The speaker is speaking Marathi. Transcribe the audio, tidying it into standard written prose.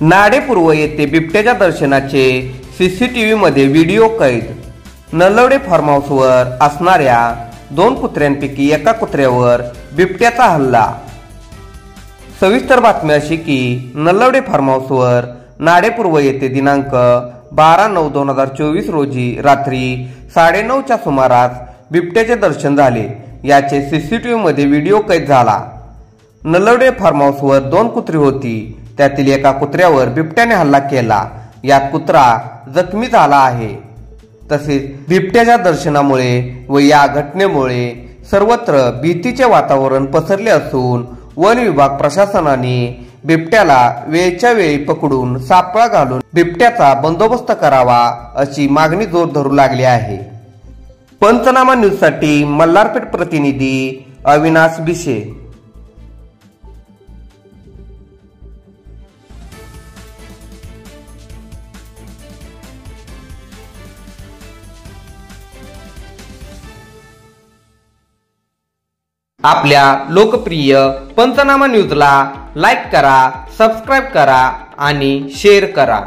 नाडेपूर्व येथे बिबट्याच्या दर्शनाचे सीसीटीव्हीमध्ये व्हिडिओ कैद। नलवडे फार्म हाऊसवर असणाऱ्या 2 कुत्र्यांपैकी एका कुत्र्यावर बिबट्याचा हल्ला। सविस्तर बातमी अशी की नलवडे फार्म हाऊसवर नाडेपूर्व येथे दिनांक 12/9/2024 रोजी रात्री 9:30च्या सुमारास बिबट्याचे दर्शन झाले। याचे सीसीटीव्हीमध्ये व्हिडिओ कैद झाला। नलवडे फार्म हाऊसवर 2 कुत्री होती, त्यातील एका कुत्र्यावर बिबट्याने हल्ला केला। यात कुत्रा जखमी झाला आहे। तसेच बिबट्याच्या दर्शनामुळे व या घटनेमुळे सर्वत्र भीतीचे वातावरण पसरले असून वन विभाग प्रशासनाने बिबट्याला वेळच्या वेळी पकडून सापळा घालून बिबट्याचा बंदोबस्त करावा अशी मागणी जोर धरू लागली आहे। पंचनामा न्यूजसाठी मल्हारपेठ प्रतिनिधी अविनाश बिशे। आपल्या लोकप्रिय पंचनामा न्यूजला लाईक करा, सबस्क्राईब करा आणि शेअर करा।